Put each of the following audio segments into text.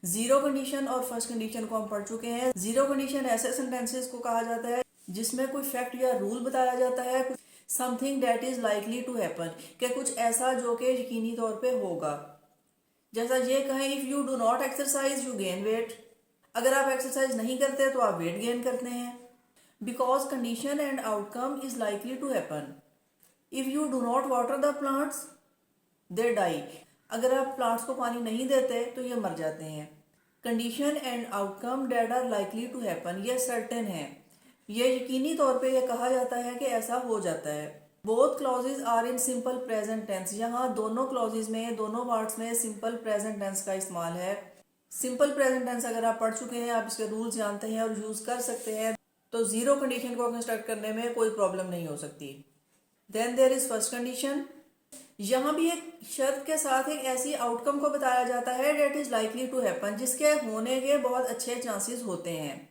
Zero condition और first condition को हम पढ़ चुके हैं। जीरो कंडीशन ऐसे सेंटेंसेस को कहा जाता है जिसमें कोई फैक्ट या रूल बताया जाता है, something that is likely to happen, कि कुछ ऐसा जो कि यकीनी तौर पे होगा। जैसा ये कहें, if you do not exercise you gain weight, अगर आप एक्सरसाइज नहीं करते तो आप वेट गेन करते हैं। Because condition and outcome is likely to happen. If you do not water the plants they die, अगर आप प्लांट्स को पानी नहीं देते तो ये मर जाते हैं। Condition and outcome that are likely to happen, ये सर्टेन है, ये यकीनी तौर पे ये कहा जाता है कि ऐसा हो जाता है। Both clauses are in simple present tense, यहाँ दोनों क्लॉजेज में, दोनों पार्ट्स में सिंपल प्रेजेंट टेंस का इस्तेमाल है। सिंपल प्रेजेंट टेंस अगर आप पढ़ चुके हैं, आप इसके रूल्स जानते हैं और यूज कर सकते हैं, तो जीरो कंडीशन को कंस्ट्रक्ट करने में कोई प्रॉब्लम नहीं हो सकती। Then there is first condition, यहाँ भी एक शर्त के साथ एक ऐसी आउटकम को बताया जाता है that is likely to happen, जिसके होने के बहुत अच्छे चांसेस होते हैं।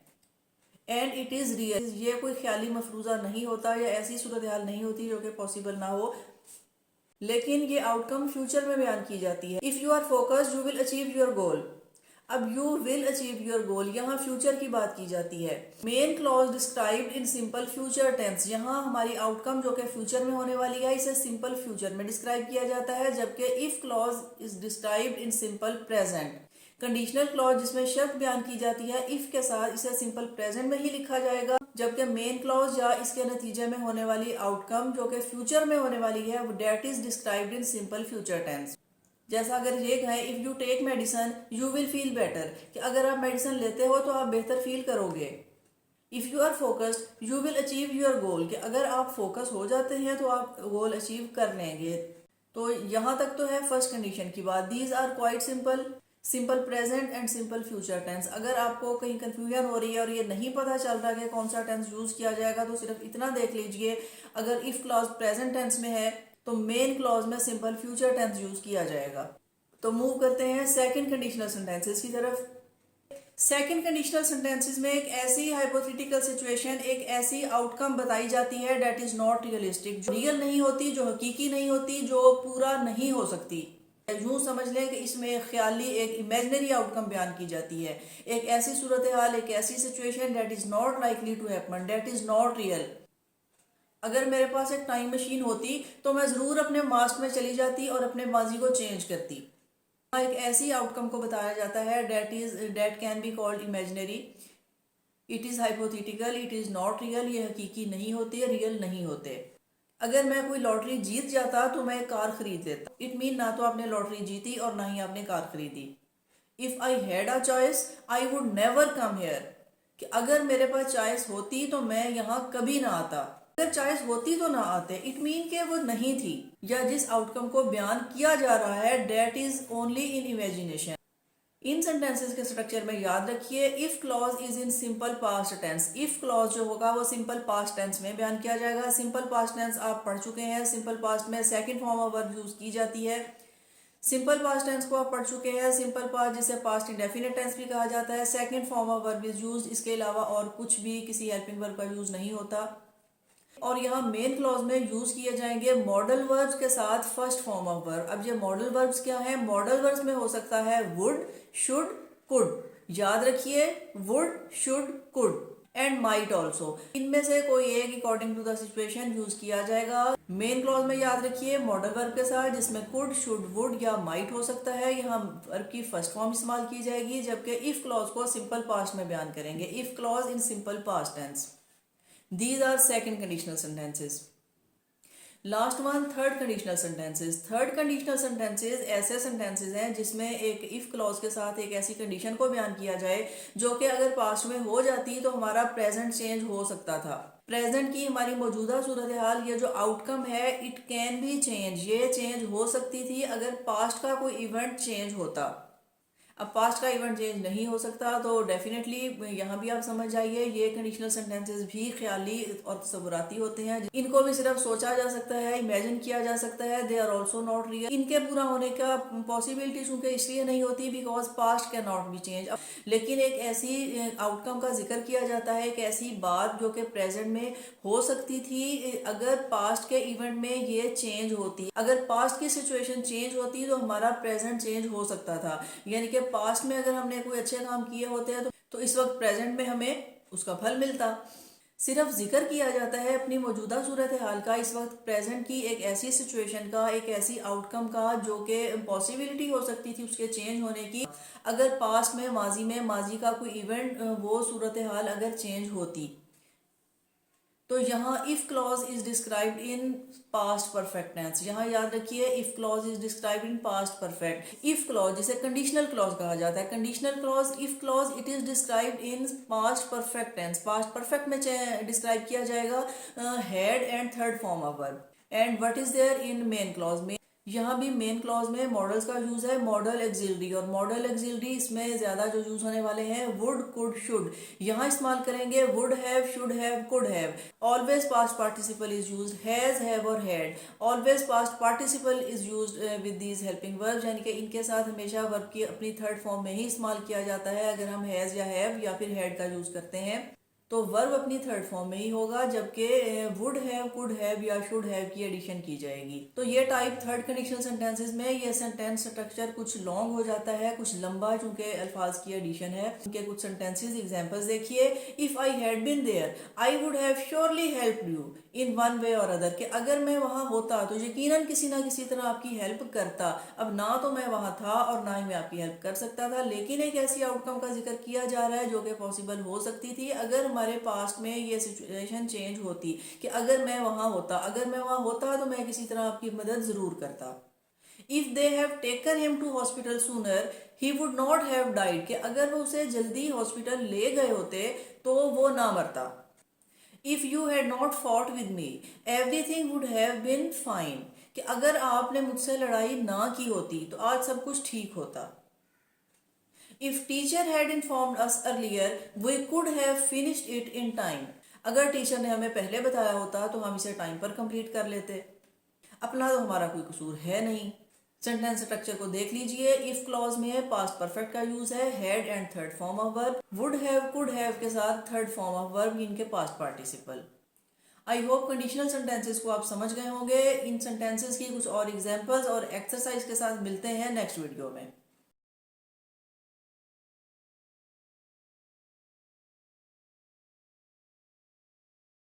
एंड इट इज रियल, ये कोई ख्याली मफरूजा नहीं होता या ऐसी सूरत हाल नहीं होती जो कि पॉसिबल ना हो, लेकिन ये आउटकम फ्यूचर में बयान की जाती है। If you are focused you will achieve your goal, अब you will achieve your goal, यहाँ फ्यूचर की बात की जाती है। Main clause described in simple future tense, यहाँ हमारी आउटकम जो कि फ्यूचर में होने वाली है इसे सिंपल फ्यूचर में डिस्क्राइब किया जाता है, जबकि if clause is described in simple present. Conditional clause जिसमें शर्त बयान की जाती है इफ के साथ, इसे सिंपल प्रेजेंट में ही लिखा जाएगा, जबकि मेन क्लॉज या इसके नतीजे में होने वाली आउटकम जो कि फ्यूचर में होने वाली है वो that is described in simple future tense. जैसा अगर ये कहें, if you take medicine you will feel better, कि अगर आप मेडिसिन लेते हो तो आप बेहतर फील करोगे। If you are focused you will achieve your goal, कि अगर आप फोकस हो जाते हैं तो आप गोल अचीव कर लेंगे। तो यहाँ तक तो है फर्स्ट कंडीशन की बात। These are quite simple, simple present and simple future tense. अगर आपको कहीं कंफ्यूजन हो रही है और ये नहीं पता चल रहा कि कौन सा टेंस यूज किया जाएगा, तो सिर्फ इतना देख लीजिए, अगर इफ क्लॉज प्रेजेंट टेंस में है तो मेन क्लॉज में सिंपल फ्यूचर टेंस यूज किया जाएगा। तो मूव करते हैं सेकंड कंडीशनल सेंटेंसेस की तरफ। सेकंड कंडीशनल सेंटेंसेस में एक ऐसी हाइपोथेटिकल सिचुएशन, एक ऐसी आउटकम बताई जाती है डेट इज नॉट रियलिस्टिक, जो रियल नहीं होती, जो हकीकी नहीं होती, जो पूरा नहीं हो सकती। यूं समझ लें कि इसमें एक ख्याली, एक इमेजिनरी आउटकम बयान की जाती है, एक ऐसी सूरत हाल, एक ऐसी situation that is not likely to happen, that is not real. अगर मेरे पास एक टाइम मशीन होती तो मैं जरूर अपने मास्ट में चली जाती और अपने माजी को चेंज करती। एक ऐसी आउटकम को बताया जाता है date can be called imaginary, it is hypothetical, it is not real, ये हकीकी नहीं होते, रियल नहीं होते। अगर मैं कोई लॉटरी जीत जाता तो मैं एक कार खरीद लेता, इट मीन ना तो आपने लॉटरी जीती और ना ही आपने कार खरीदी। If I had a choice I would never come here, कि अगर मेरे पास चॉइस होती तो मैं यहाँ कभी ना आता। अगर चॉइस होती तो ना आते, इट मीन के वो नहीं थी, या जिस आउटकम को बयान किया जा रहा है that is only in imagination. इन सेंटेंसेस के स्ट्रक्चर में याद रखिए, if clause is in simple past tense, if clause जो होगा वो सिंपल पास्ट टेंस में बयान किया जाएगा। सिंपल पास्ट टेंस आप पढ़ चुके हैं, सिंपल पास्ट में second form of verb use की जाती है। सिंपल पास्ट टेंस को आप पढ़ चुके हैं, सिंपल पास्ट जिसे पास्ट इंडेफिनिट टेंस भी कहा जाता है, second form of verb is use, इसके अलावा और कुछ भी किसी हेल्पिंग वर्ब का यूज नहीं होता। और यहाँ मेन क्लॉज में यूज किए जाएंगे मॉडल वर्ब्स के साथ फर्स्ट फॉर्म ऑफ वर्ब। अब ये मॉडल वर्ब्स क्या है? मॉडल वर्ब्स में हो सकता है वुड, शुड, कुड, याद रखिए would, should, could and might also, इनमें से कोई एक according to the situation use किया जाएगा। मेन क्लॉज में याद रखिए मॉडल वर्ब के साथ, जिसमें कुड, शुड, वुड या माइट हो सकता है, यहाँ वर्ब की फर्स्ट फॉर्म इस्तेमाल की जाएगी, जबकि इफ क्लॉज को सिंपल पास्ट में बयान करेंगे, if clause in simple past tense. These are second conditional sentences. Last one third conditional sentences. Third conditional sentences ऐसे सेंटेंसेस हैं जिसमें एक इफ क्लॉज के साथ एक ऐसी कंडीशन को बयान किया जाए जो कि अगर पास्ट में हो जाती तो हमारा प्रेजेंट चेंज हो सकता था। प्रेजेंट की हमारी मौजूदा सूरत हाल, ये जो आउटकम है, इट कैन बी चेंज, ये चेंज हो सकती थी अगर पास्ट का कोई इवेंट चेंज होता। अब पास्ट का इवेंट चेंज नहीं हो सकता, तो डेफिनेटली यहाँ भी आप समझ जाइए ये कंडीशनल सेंटेंसेस भी ख्याली और तस्वुराती होते हैं, इनको भी सिर्फ सोचा जा सकता है, इमेजिन किया जा सकता है, they are also not real. इनके पूरा होने का पॉसिबिलिटी चूंकि इसलिए नहीं होती because past can not be change. लेकिन एक ऐसी आउटकम का जिक्र किया जाता है, एक ऐसी बात जो कि प्रेजेंट में हो सकती थी अगर पास्ट के इवेंट में ये चेंज होती, अगर पास्ट की सिचुएशन चेंज होती तो हमारा प्रेजेंट चेंज हो सकता था। यानी कि पास्ट में अगर हमने कोई अच्छे काम किए होते हैं तो इस वक्त प्रेजेंट में हमें उसका फल मिलता। सिर्फ जिक्र किया जाता है अपनी मौजूदा सूरत हाल का, इस वक्त प्रेजेंट की एक ऐसी सिचुएशन का, एक ऐसी आउटकम का जो कि पॉसिबिलिटी हो सकती थी उसके चेंज होने की, अगर पास्ट में माजी का कोई इवेंट वो सूरत हाल अगर चेंज होती। तो यहाँ if clause is described in past perfect tense. यहाँ याद रखिए if clause is described in past perfect. If clause जिसे कंडीशनल क्लॉज कहा जाता है, conditional clause if clause it is described in past perfect tense. Past perfect में describe किया जाएगा had and third form of verb. And what is there in main clause में, यहाँ भी मेन क्लॉज में मॉडल्स का यूज है, model axillary. और मॉडल एक्सिलरी इसमें ज्यादा जो यूज होने वाले हैं वुड, कुड, शुड। यहाँ इस्तेमाल करेंगे would have, should have, could have. Always past participle is used, has, have और had. Always past participle is used with these helping verbs, यानी कि इनके साथ हमेशा वर्ब की अपनी थर्ड फॉर्म में ही इस्तेमाल किया जाता है अगर हम हैज या हैव या फिर हैड का यूज करते हैं तो वर्ब अपनी थर्ड फॉर्म में ही होगा, जबकि वुड हैव, कुड हैव या शुड हैव की एडिशन की जाएगी। तो ये टाइप थर्ड कंडीशनल सेंटेंसेस में ये सेंटेंस स्ट्रक्चर कुछ लॉन्ग हो जाता है, कुछ लंबा, चूंकि अल्फाज की एडिशन है। उनके कुछ सेंटेंसेस एग्जांपल्स देखिए। If I had been there I would have surely helped you in one way और अदर, कि अगर मैं वहां होता तो यकीनन किसी ना किसी तरह आपकी हेल्प करता। अब ना तो मैं वहां था और ना ही मैं आपकी हेल्प कर सकता था, लेकिन एक ऐसी आउटकम का जिक्र किया जा रहा है जो कि पॉसिबल हो सकती थी अगर हमारे पास्ट में ये सिचुएशन चेंज होती, कि अगर मैं वहां होता तो मैं किसी तरह आपकी मदद जरूर करता। If they have taken him to hospital sooner he would not have died, कि अगर वो उसे जल्दी हॉस्पिटल ले गए होते तो वो ना मरता। If you had not fought with me everything would have been fine, कि अगर आपने मुझसे लड़ाई ना की होती तो आज सब कुछ ठीक होता। If teacher had informed us earlier we could have finished it in time, अगर टीचर ने हमें पहले बताया होता तो हम इसे टाइम पर कंप्लीट कर लेते। अपना तो हमारा कोई कसूर है नहीं। सेंटेंस स्ट्रक्चर को देख लीजिए। इफ क्लॉज में पास्ट परफेक्ट का यूज है, had and third form of verb, would have, could have के साथ थर्ड फॉर्म ऑफ वर्ब इनके past participle. I hope conditional sentences को आप समझ गए होंगे। इन सेंटेंसेस की कुछ और एग्जांपल्स और एक्सरसाइज के साथ मिलते हैं नेक्स्ट वीडियो में।